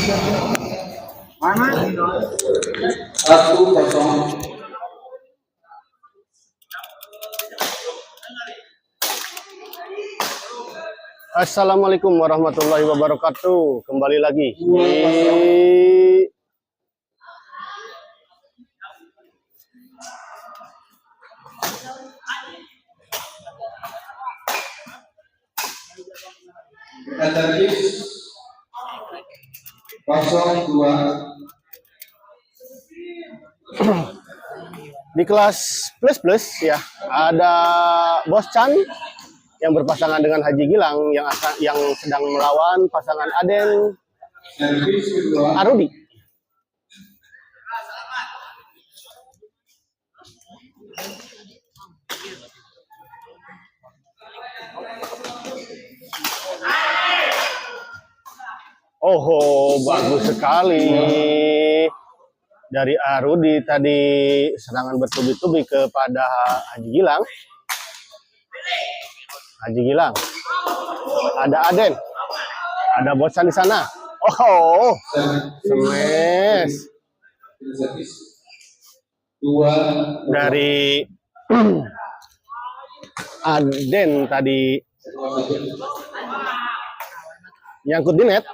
Mana? 1-0. Assalamualaikum warahmatullahi wabarakatuh. Kembali lagi di Servis 02. di kelas plus ya. Ada Bos Chan yang berpasangan dengan Haji Gilang yang sedang melawan pasangan Aden Servis kedua. Arudi. Oh, bagus sekali dari Arudi tadi, serangan bertubi-tubi kepada Haji Gilang. Haji Gilang, ada Aden, ada Bosan di sana. Oh, smash Servis 2 dari Aden tadi, nyangkut di net.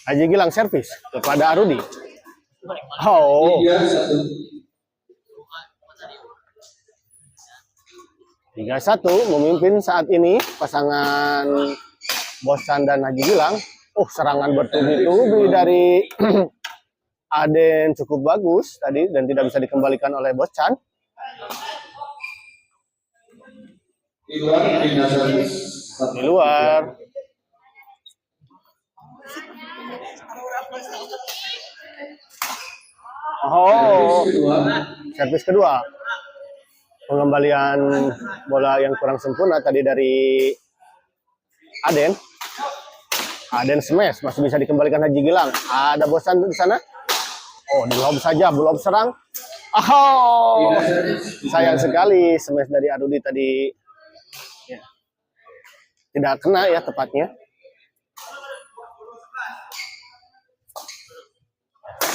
Haji Gilang servis kepada Arudi. Oh, 3-1 memimpin saat ini pasangan Bosan dan Haji Gilang. Serangan bertubi-tubi dari Aden cukup bagus tadi dan tidak bisa dikembalikan oleh Bosan. Di luar, pindah servis Di luar. Servis kedua. Pengembalian bola yang kurang sempurna tadi dari Aden. Aden smash, masih bisa dikembalikan Haji Gilang. Ada Bosan di sana. Di lob saja, belum serang. Sayang sekali smash dari Arudi tadi. Ya. Tidak kena ya tepatnya.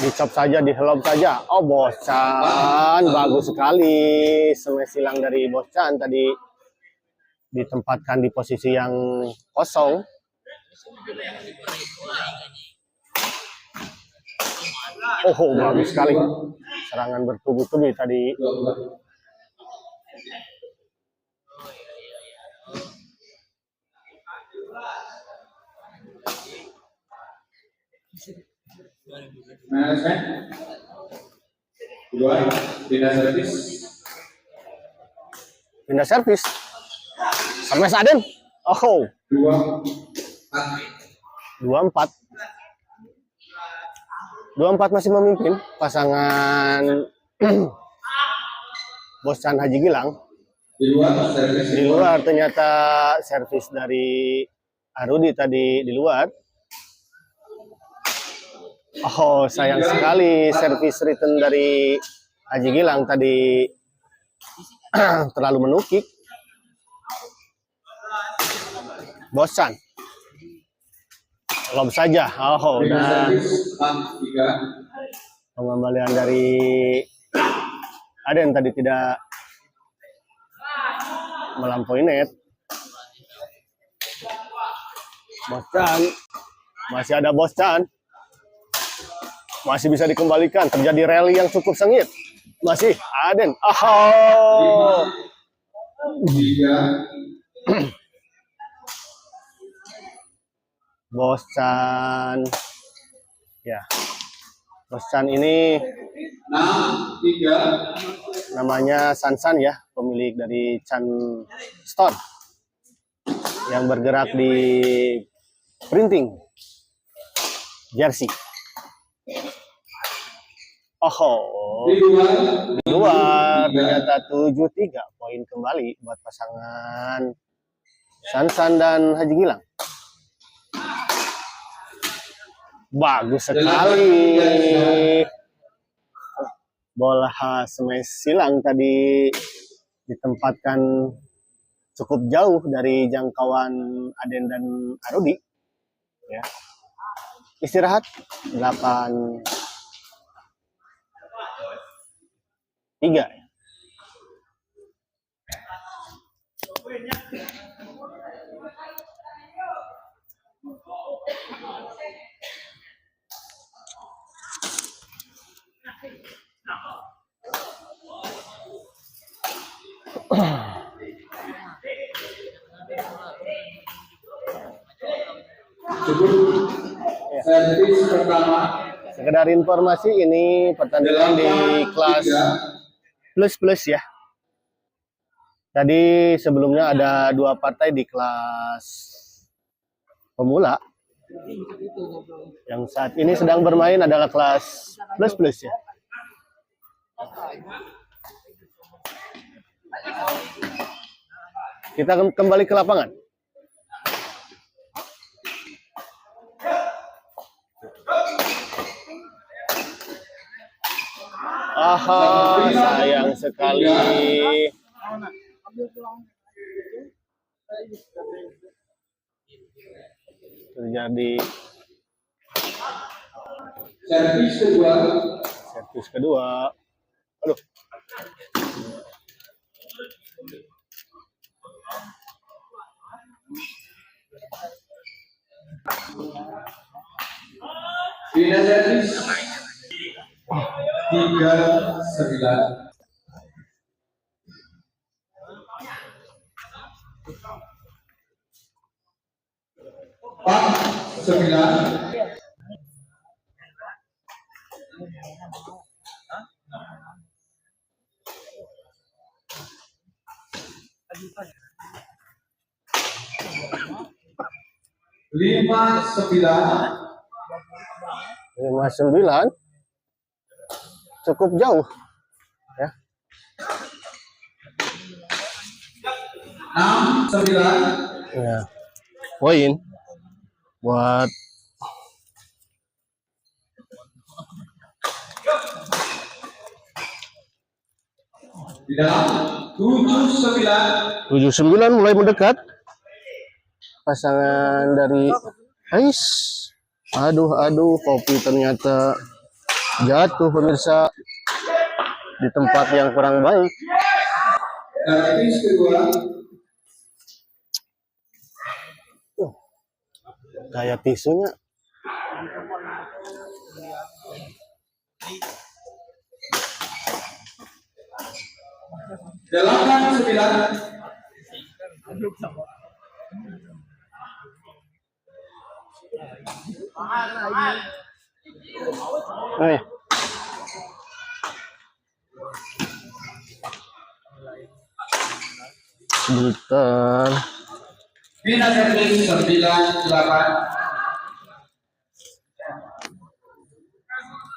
Dicop saja, dihelom saja. Bosan, bagus sekali. Smash silang dari Bosan tadi ditempatkan di posisi yang kosong. Bagus sekali. Serangan bertubi-tubi tadi. Manajemen 2 pindah servis. Pindah servis. Smash Aden. 2-4. 2-4 masih memimpin pasangan Bosan Haji Gilang. Di luar servis. Di luar ternyata servis dari Arudi tadi di luar. Sayang sekali servis return dari Haji Gilang tadi terlalu menukik. Bosan. Lob saja. Dan pengembalian dari Aden tadi tidak melampaui net. Bosan. Masih ada Bosan. Masih bisa dikembalikan. Terjadi rally yang cukup sengit. Masih Aden. Bosan. Ya. Bosan ini 6-3. namanya Sansan ya, pemilik dari Chan Store yang bergerak di printing jersey. Di luar ternyata 7-3, poin kembali buat pasangan Sansan dan Haji Gilang. Bagus sekali. Bola smash silang tadi ditempatkan cukup jauh dari jangkauan Aden dan Arudi. Ya. Istirahat 8-3. Cukup. Servis pertama. Sekedar informasi, ini pertandingan di kelas 3. plus ya. Tadi sebelumnya ada 2 partai di kelas pemula. Yang saat ini sedang bermain adalah kelas plus ya. Kita kembali ke lapangan. Aha, sayang sekali. Terjadi Servis kedua. servis kedua. Aduh. Pindah servis 3-9. Pak 9. Lima 59. Cukup jauh. Ya. 6-9. Ya. Poin buat Di dalam 7-9. 79 mulai mendekat. Pasangan dari Ais. Aduh, Kopi ternyata jatuh pemirsa di tempat yang kurang baik. Servis kedua. Kayak tisunya. Delapan 9. Eh. Sebentar. Pindah servis 9-8.